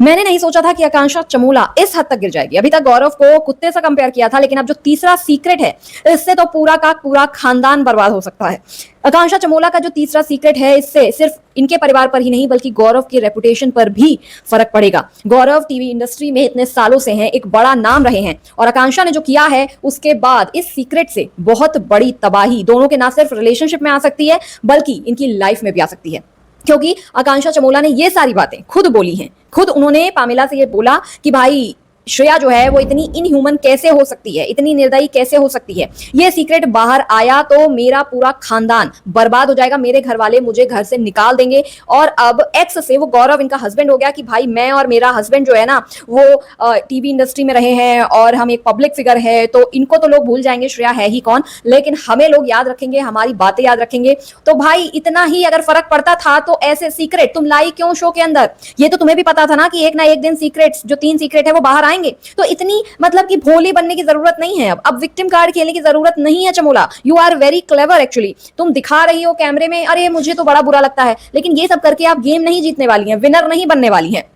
मैंने नहीं सोचा था कि आकांक्षा चमोला इस हद तक गिर जाएगी। अभी तक गौरव को कुत्ते से कंपेयर किया था, लेकिन अब जो तीसरा सीक्रेट है, इससे तो पूरा का पूरा खानदान बर्बाद हो सकता है। आकांक्षा चमोला का जो तीसरा सीक्रेट है, इससे सिर्फ इनके परिवार पर ही नहीं बल्कि गौरव की रेपुटेशन पर भी फर्क पड़ेगा। गौरव टीवी इंडस्ट्री में इतने सालों से हैं, एक बड़ा नाम रहे हैं, और आकांक्षा ने जो किया है उसके बाद इस सीक्रेट से बहुत बड़ी तबाही दोनों के ना सिर्फ रिलेशनशिप में आ सकती है बल्कि इनकी लाइफ में भी आ सकती है। क्योंकि आकांक्षा चमोला ने ये सारी बातें खुद बोली हैं। खुद उन्होंने पामेला से ये बोला कि भाई श्रेया जो है वो इतनी इनह्यूमन कैसे हो सकती है, इतनी निर्दयी कैसे हो सकती है। ये सीक्रेट बाहर आया तो मेरा पूरा खानदान बर्बाद हो जाएगा, मेरे घर वाले मुझे घर से निकाल देंगे। और अब एक्स से वो गौरव इनका हस्बैंड हो गया कि भाई मैं और मेरा हस्बैंड जो है ना वो टीवी इंडस्ट्री में रहे हैं और हम एक पब्लिक फिगर है, तो इनको तो लोग भूल जाएंगे श्रेया है ही कौन, लेकिन हमें लोग याद रखेंगे, हमारी बातें याद रखेंगे। तो भाई इतना ही अगर फर्क पड़ता था तो ऐसे सीक्रेट तुम लाई क्यों शो के अंदर? ये तो तुम्हें भी पता था ना कि एक ना एक दिन सीक्रेट्स जो 3 सीक्रेट है वो बाहर आएंगे। तो इतनी मतलब कि भोली बनने की जरूरत नहीं है। अब विक्टिम कार्ड खेलने की जरूरत नहीं है Chamola. You are very clever actually. तुम दिखा रही हो कैमरे में अरे मुझे तो बड़ा बुरा लगता है, लेकिन ये सब करके आप गेम नहीं जीतने वाली हैं, विनर नहीं बनने वाली हैं।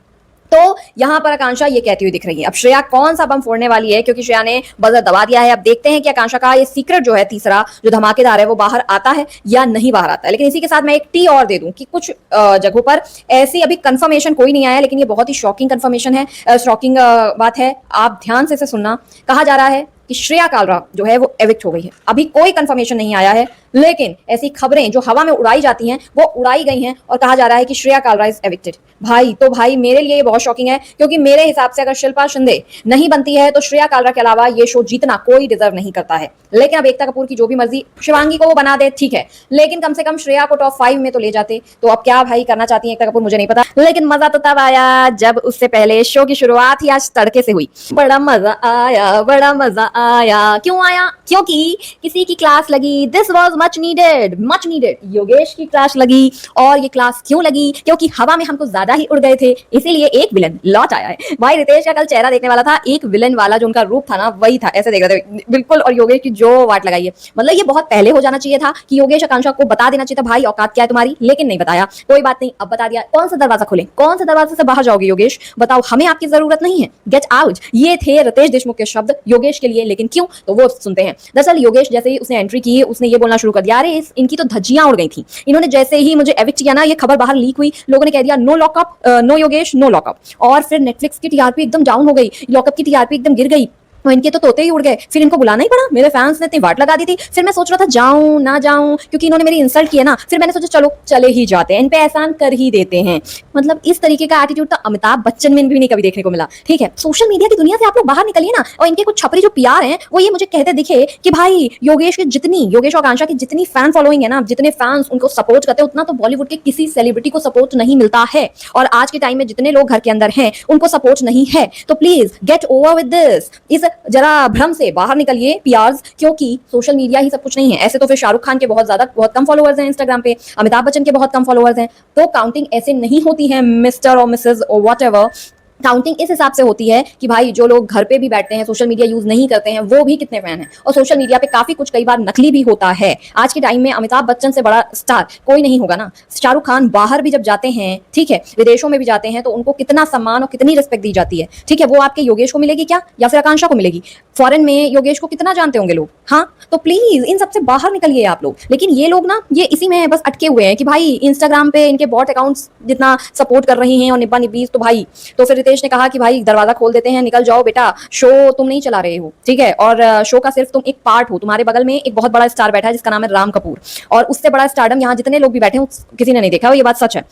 तो यहां पर आकांक्षा ये कहती हुई दिख रही है। अब श्रेया कौन सा बम फोड़ने वाली है, क्योंकि श्रेया ने बजर दबा दिया है। अब देखते हैं कि आकांक्षा का ये सीक्रेट जो है तीसरा जो धमाकेदार है वो बाहर आता है या नहीं बाहर आता है। लेकिन इसी के साथ मैं एक टी और दे दूं कि कुछ जगहों पर ऐसी अभी कंफर्मेशन कोई नहीं आया, लेकिन ये बहुत ही शॉकिंग कंफर्मेशन है, शॉकिंग बात है। आप ध्यान से सुनना। कहा जा रहा है कि श्रेया कालरा जो है वो एविक्ट हो गई है। अभी कोई कंफर्मेशन नहीं आया है, लेकिन ऐसी खबरें जो हवा में उड़ाई जाती हैं वो उड़ाई गई हैं और कहा जा रहा है कि श्रेया कालरा इज एविक्टेड। भाई तो भाई मेरे लिए ये बहुत शॉकिंग है, क्योंकि मेरे हिसाब से अगर शिल्पा शिंदे नहीं बनती है तो श्रेया कालरा के अलावा ये शो जीतना कोई डिजर्व नहीं करता है। लेकिन अब एकता कपूर की जो भी मर्जी, शिवांगी को वो बना दे ठीक है, लेकिन कम से कम श्रेया को टॉप 5 में तो ले जाते। तो अब क्या भाई करना चाहती है एकता कपूर मुझे नहीं पता, लेकिन मजा तो तब आया जब उससे पहले शो की शुरुआत ही आज तड़के से हुई। बड़ा मजा आया, बड़ा मजा आया। क्यों आया? क्योंकि किसी की क्लास लगी। This was much needed, much needed. Yogesh की क्लास लगी। और ये क्लास क्यों लगी? क्योंकि हवा में हमको ज्यादा ही उड़ गए थे, इसीलिए एक विलन लौट आया है। भाई रितेश का कल चेहरा देखने वाला था, एक विलन वाला जो उनका रूप था ना वही था, ऐसे देख रहे थे बिल्कुल। और योगेश की जो वाट लगाई है, मतलब ये बहुत पहले हो जाना चाहिए था कि योगेश आकांक्षा को बता देना चाहिए था भाई औकात क्या है तुम्हारी, लेकिन नहीं बताया। कोई बात नहीं, अब बता दिया। कौन सा दरवाजा खोले, कौन सा दरवाजे से बाहर जाओगे योगेश? बताओ, हमें आपकी जरूरत नहीं है, गेट आउट। ये थे रितेश देशमुख के शब्द योगेश के लिए, लेकिन क्यों? तो वो सुनते हैं। दरअसल योगेश जैसे ही उसने एंट्री की, उसने ये बोलना शुरू कर दिया, अरे इनकी तो धज्जियां उड़ गई थी। इन्होंने जैसे ही मुझे एविक्ट किया ना, ये खबर बाहर लीक हुई, लोगों ने कह दिया no lockup, no Yogesh, no lockup. और फिर नेटफ्लिक्स की टीआरपी एकदम डाउन हो गई, लॉकअप की टीआरपी एकदम गिर गई। तो इनके तो तोते ही उड़ गए। फिर इनको बुलाना ही पड़ा, मेरे फैंस ने इतनी वाट लगा दी थी। फिर मैं सोच रहा था जाऊं ना जाऊं, क्योंकि इन्होंने मेरी इंसल्ट की है ना। फिर मैंने सोचा चलो चले ही जाते हैं, इन पे एहसान कर ही देते हैं। मतलब इस तरीके का एटीट्यूड तो अमिताभ बच्चन में भी नहीं कभी देखने को मिला। ठीक है, सोशल मीडिया की दुनिया से आप लोग बाहर निकलिए ना। और इनके कुछ छपरी जो पीआर हैं वो ये मुझे कहते दिखे कि भाई योगेश और आकांक्षा की जितनी फैन फॉलोइंग है ना, जितने फैंस उनको सपोर्ट करते हैं, उतना तो बॉलीवुड के किसी सेलिब्रिटी को सपोर्ट नहीं मिलता है। और आज के टाइम में जितने लोग घर के अंदर हैं उनको सपोर्ट नहीं है। तो please get over with this. इस जरा भ्रम से बाहर निकलिए पीआर्स, क्योंकि सोशल मीडिया ही सब कुछ नहीं है। ऐसे तो फिर शाहरुख खान के बहुत कम फॉलोअर्स हैं इंस्टाग्राम पे, अमिताभ बच्चन के बहुत कम फॉलोअर्स हैं। तो काउंटिंग ऐसे नहीं होती है मिस्टर और मिसेज और व्हाटएवर। काउंटिंग इस हिसाब से होती है कि भाई जो लोग घर पे भी बैठते हैं, सोशल मीडिया यूज नहीं करते हैं, वो भी कितने फैन हैं। और सोशल मीडिया पे काफी कुछ कई बार नकली भी होता है। आज के टाइम में अमिताभ बच्चन से बड़ा स्टार कोई नहीं होगा ना। शाहरुख खान बाहर भी जब जाते हैं, ठीक है, विदेशों में भी जाते हैं, तो उनको कितना सम्मान और कितनी रिस्पेक्ट दी जाती है। ठीक है, वो आपके योगेश को मिलेगी क्या, या फिर आकांक्षा को मिलेगी? फॉरेन में योगेश को कितना जानते होंगे लोग। हाँ, तो प्लीज इन सबसे बाहर निकलिए आप लोग। लेकिन ये लोग ना ये इसी में बस अटके हुए हैं कि भाई इंस्टाग्राम पे इनके बॉट अकाउंट्स जितना सपोर्ट कर रही हैं और निब्बा निब्बीज। तो भाई तो फिर रितेश ने कहा कि भाई दरवाजा खोल देते हैं, निकल जाओ बेटा, शो तुम नहीं चला रहे हो, ठीक है, और शो का सिर्फ तुम एक पार्ट हो। तुम्हारे बगल में एक बहुत बड़ा स्टार बैठा है जिसका नाम है राम कपूर, और उससे बड़ा स्टारडम यहाँ जितने लोग भी बैठे हैं किसी ने नहीं देखा, ये बात सच है।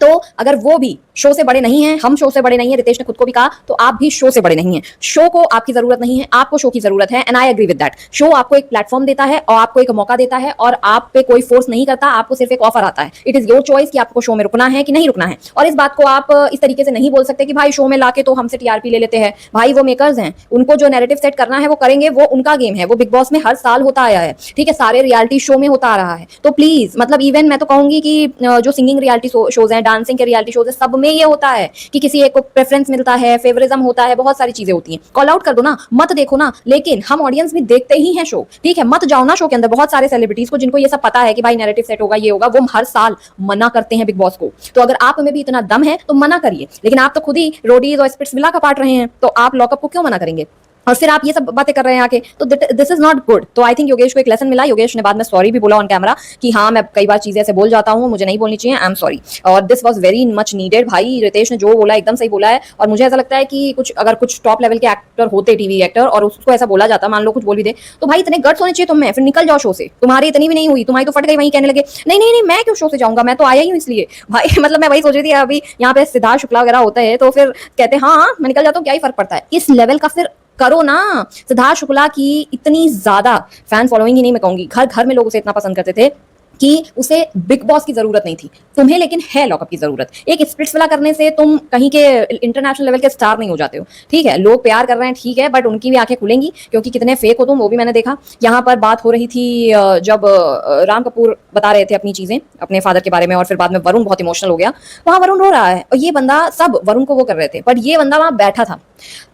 तो अगर वो भी शो से बड़े नहीं हैं, हम शो से बड़े नहीं हैं, रितेश ने खुद को भी कहा, तो आप भी शो से बड़े नहीं हैं। शो को आपकी जरूरत नहीं है, आपको शो की जरूरत है, and I agree with that. Show आपको एक प्लेटफॉर्म देता है और आपको एक मौका देता है, और आप पे कोई फोर्स नहीं करता, आपको सिर्फ एक ऑफर आता है। इट इज योर चॉइस कि आपको शो में रुकना है कि नहीं रुकना है। और इस बात को आप इस तरीके से नहीं बोल सकते कि भाई शो में लाके तो हमसे टीआरपी ले लेते हैं। भाई वो मेकर्स हैं, उनको जो नैरेटिव सेट करना है वो करेंगे, वो उनका गेम है। वो बिग बॉस में हर साल होता आया है, ठीक है, सारे रियलिटी शो में होता आ रहा है। तो प्लीज मतलब इवन मैं तो कहूंगी कि जो सिंगिंग रियलिटी शोज हैं, डांसिंग के रियलिटी शोज है, सब में में ये होता है कि किसी एक को प्रेफरेंस मिलता है, फेवरिज्म होता है, बहुत सारी चीजें होती हैं। कॉल आउट कर दो ना, मत देखो ना। लेकिन हम ऑडियंस भी देखते ही हैं शो, ठीक है, मत जाओ ना शो के अंदर। बहुत सारे सेलिब्रिटीज को जिनको ये सब पता है कि भाई नैरेटिव सेट होगा, ये होगा, वो हर साल मना करते हैं बिग बॉस को। तो अगर आप में भी इतना दम है तो मना करिए। लेकिन आप तो खुद ही रोडीज और स्पिट्स विला का पाट रहे हैं, तो आप लॉकअप को क्यों मना करेंगे? और फिर आप ये सब बातें कर रहे हैं आके, तो दिस इज नॉट गुड। तो आई थिंक योगेश को एक लेसन मिला। योगेश ने बाद में सॉरी भी बोला ऑन कैमरा कि हाँ, मैं कई बार चीजें ऐसे बोल जाता हूँ, मुझे नहीं बोलनी चाहिए, आई एम सॉरी। और this was very much needed. भाई रितेश ने जो बोला एकदम सही बोला है। और मुझे ऐसा लगता है कि अगर कुछ टॉप लेवल के एक्टर होते, टीवी एक्टर, और उसको ऐसा बोला जाता, मान लो कुछ बोल भी दे, तो भाई इतने गट्स होने चाहिए तुम्हें, फिर निकल जाओ शो से। तुम्हारी इतनी भी नहीं हुई, तुम्हारी तो फट गई, वहीं कहने लगे नहीं नहीं नहीं मैं क्यों शो से जाऊंगा, मैं तो आया ही हूँ इसलिए। भाई मतलब मैं वही सोच रही थी, अभी यहाँ पे सिद्धार्थ शुक्ला वगैरह होता है तो फिर कहते हैं हाँ मैं निकल जाता हूँ, क्या ही फर्क पड़ता है। इस लेवल का फिर करो ना। सिद्धार्थ शुक्ला की इतनी ज्यादा फैन फॉलोइंग ही नहीं, मैं कहूंगी घर घर में लोग उसे इतना पसंद करते थे कि उसे बिग बॉस की जरूरत नहीं थी। तुम्हें लेकिन है लॉकअप की जरूरत। एक स्प्लिट्स वाला करने से तुम कहीं के इंटरनेशनल लेवल के स्टार नहीं हो जाते हो, ठीक है। लोग प्यार कर रहे हैं, ठीक है, बट उनकी भी आंखें खुलेंगी, क्योंकि कितने फेक हो तुम, वो भी मैंने देखा। यहाँ पर बात हो रही थी जब राम कपूर बता रहे थे अपनी चीजें अपने फादर के बारे में, और फिर बाद में वरुण बहुत इमोशनल हो गया। वहां वरुण रो रहा है और ये बंदा, सब वरुण को वो कर रहे थे, बट ये बंदा वहां बैठा था।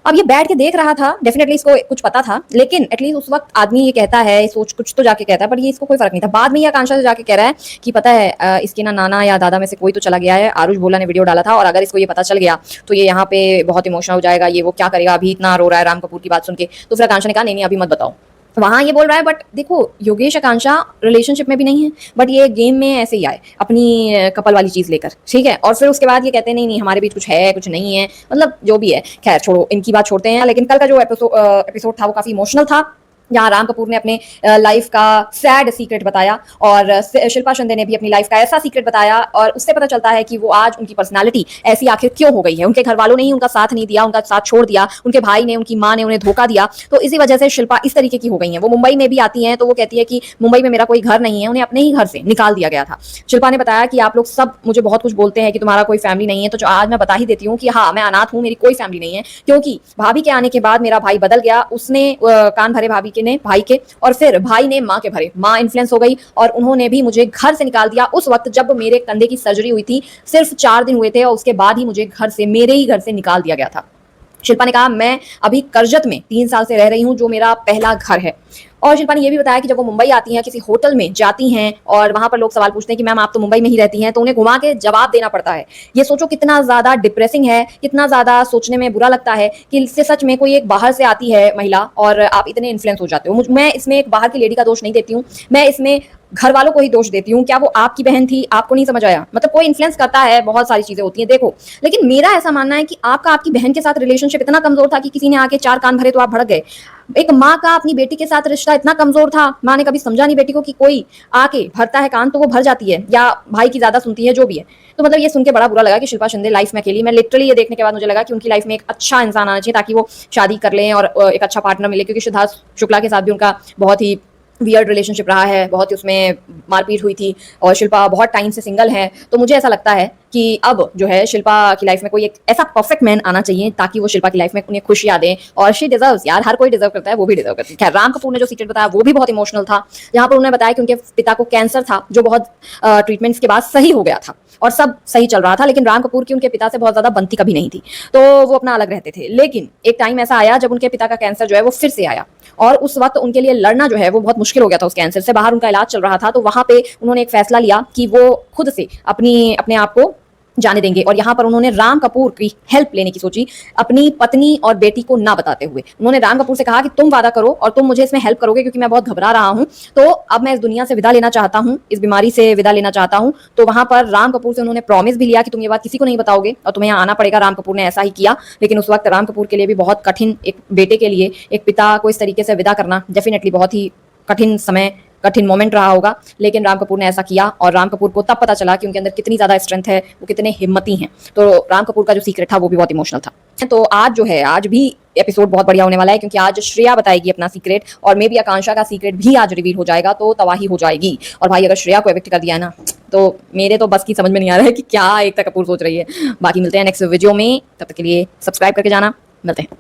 अब ये बैठ के देख रहा था, डेफिनेटली इसको कुछ पता था, लेकिन एटलीस्ट उस वक्त आदमी ये कहता है, सोच कुछ तो जाके कहता है, पर ये इसको कोई फर्क नहीं था। बाद में ये आकांक्षा से जाके कह रहा है कि पता है इसके ना नाना या दादा में से कोई तो चला गया है। आरुष भोला ने वीडियो डाला था, और अगर इसको ये पता चल गया तो ये यहाँ पे बहुत इमोशनल हो जाएगा, ये वो क्या करेगा, अभी इतना रो रहा है राम कपूर की बात सुन के। तो फिर आकांक्षा ने कहा नहीं नहीं अभी मत बताओ। वहां ये बोल रहा है, बट देखो योगेश आकांक्षा रिलेशनशिप में भी नहीं है, बट ये गेम में ऐसे ही आए अपनी कपल वाली चीज लेकर, ठीक है। और फिर उसके बाद ये कहते हैं नहीं नहीं हमारे बीच कुछ है कुछ नहीं है, मतलब जो भी है, खैर छोड़ो, इनकी बात छोड़ते हैं। लेकिन कल का जो एपिसोड था वो काफी इमोशनल था, जहाँ राम कपूर ने अपने लाइफ का सैड सीक्रेट बताया, और शिल्पा शिंदे ने भी अपनी लाइफ का ऐसा सीक्रेट बताया, और उससे पता चलता है कि वो आज उनकी पर्सनालिटी ऐसी आखिर क्यों हो गई है। उनके घर वालों ने ही उनका साथ नहीं दिया, उनका साथ छोड़ दिया, उनके भाई ने, उनकी माँ ने उन्हें धोखा दिया, तो इसी वजह से शिल्पा इस तरीके की हो गई है। वो मुंबई में भी आती है तो वो कहती है कि मुंबई में मेरा कोई घर नहीं है, उन्हें अपने ही घर से निकाल दिया गया था। शिल्पा ने बताया कि आप लोग सब मुझे बहुत कुछ बोलते हैं कि तुम्हारा कोई फैमिली नहीं है, तो जो आज मैं बता ही देती हूँ कि हाँ मैं अनाथ हूँ, मेरी कोई फैमिली नहीं है, क्योंकि भाभी के आने के बाद मेरा भाई बदल गया। उसने कान भरे भाभी के ने भाई के, और फिर भाई ने माँ के भरे, माँ इन्फ्लुएंस हो गई और उन्होंने भी मुझे घर से निकाल दिया। उस वक्त जब मेरे कंधे की सर्जरी हुई थी, सिर्फ 4 दिन हुए थे, और उसके बाद ही मुझे घर से, मेरे ही घर से निकाल दिया गया था। शिल्पा ने कहा मैं अभी करजत में 3 साल से रह रही हूँ, जो मेरा पहला घर है। और शिल्पा ने यह भी बताया कि जब वो मुंबई आती हैं, किसी होटल में जाती हैं, और वहां पर लोग सवाल पूछते हैं कि मैम आप तो मुंबई में ही रहती हैं, तो उन्हें घुमा के जवाब देना पड़ता है। ये सोचो कितना ज्यादा डिप्रेसिंग है, कितना ज्यादा सोचने में बुरा लगता है कि इससे सच में कोई एक बाहर से आती है महिला और आप इतने इन्फ्लुएंस हो जाते हो। मैं इसमें एक बाहर की लेडी का दोष नहीं देती हूँ, मैं इसमें घर वालों को ही दोष देती हूँ। क्या वो आपकी बहन थी, आपको नहीं समझ आया? मतलब कोई इन्फ्लुएंस करता है, बहुत सारी चीजें होती हैं, देखो। लेकिन मेरा ऐसा मानना है कि आपका आपकी बहन के साथ रिलेशनशिप इतना कमजोर था कि किसी ने आके 4 कान भरे तो आप भड़क गए। एक माँ का अपनी बेटी के साथ रिश्ता इतना कमजोर था, माँ ने कभी समझा नहीं बेटी को कि कोई आके भरता है कान तो वो भर जाती है, या भाई की ज्यादा सुनती है, जो भी है। तो मतलब ये सुन के बड़ा बुरा लगा कि शिल्पा शिंदे लाइफ में अकेली। मैं लिटरली ये देखने के बाद मुझे लगा कि उनकी लाइफ में एक अच्छा इंसान आना चाहिए, ताकि वो शादी कर लें और एक अच्छा पार्टनर मिले, क्योंकि सिद्धार्थ शुक्ला के साथ भी उनका बहुत ही वियर्ड रिलेशनशिप रहा है, बहुत ही उसमें मारपीट हुई थी, और शिल्पा बहुत टाइम से सिंगल है। तो मुझे ऐसा लगता है कि अब जो है शिल्पा की लाइफ में कोई एक ऐसा परफेक्ट मैन आना चाहिए, ताकि वो शिल्पा की लाइफ में उन्हें खुशियां दें, और शी डिजर्व्स, यार हर कोई डिजर्व करता है, वो भी डिजर्व करती है। खैर राम कपूर ने जो सीक्रेट बताया वो भी बहुत इमोशनल था, जहां पर उन्होंने बताया कि उनके पिता को कैंसर था, जो बहुत ट्रीटमेंट्स के बाद सही हो गया था और सब सही चल रहा था, लेकिन राम कपूर की उनके पिता से बहुत ज्यादा बनती कभी नहीं थी, तो वो अपना अलग रहते थे। लेकिन एक टाइम ऐसा आया जब उनके पिता का कैंसर जो है वो फिर से आया, और उस वक्त उनके लिए लड़ना जो है वो बहुत मुश्किल हो गया था। उस कैंसर से बाहर उनका इलाज चल रहा था, तो वहां पे उन्होंने एक फैसला लिया कि वो खुद से अपने आप को जाने देंगे, और यहाँ पर उन्होंने राम कपूर की हेल्प लेने की सोची, अपनी पत्नी और बेटी को ना बताते हुए। उन्होंने राम कपूर से कहा कि तुम वादा करो और तुम मुझे इसमें हेल्प करोगे, क्योंकि मैं बहुत घबरा रहा हूँ, तो अब मैं इस दुनिया से विदा लेना चाहता हूँ, इस बीमारी से विदा लेना चाहता हूँ। तो वहां पर राम कपूर से उन्होंने प्रॉमिस भी लिया कि तुम ये बात किसी को नहीं बताओगे और तुम्हें यहाँ आना पड़ेगा। राम कपूर ने ऐसा ही किया, लेकिन उस वक्त राम कपूर के लिए भी बहुत कठिन, एक बेटे के लिए एक पिता को इस तरीके से विदा करना डेफिनेटली बहुत ही कठिन समय, कठिन मोमेंट रहा होगा। लेकिन राम कपूर ने ऐसा किया, और राम कपूर को तब पता चला कि उनके अंदर कितनी ज्यादा स्ट्रेंथ है, वो कितने हिम्मती हैं। तो राम कपूर का जो सीक्रेट था वो भी बहुत इमोशनल था। तो आज जो है, आज भी एपिसोड बहुत बढ़िया होने वाला है, क्योंकि आज श्रेया बताएगी अपना सीक्रेट, और मे बी आकांक्षा का सीक्रेट भी आज रिवील हो जाएगा, तो तबाही हो जाएगी। और भाई अगर श्रेया को एविक्ट कर दिया है ना, तो मेरे तो बस की समझ में नहीं आ रहा है कि क्या एकता कपूर सोच रही है। बाकी मिलते हैं नेक्स्ट वीडियो में, तब तक के लिए सब्सक्राइब करके जाना, मिलते हैं।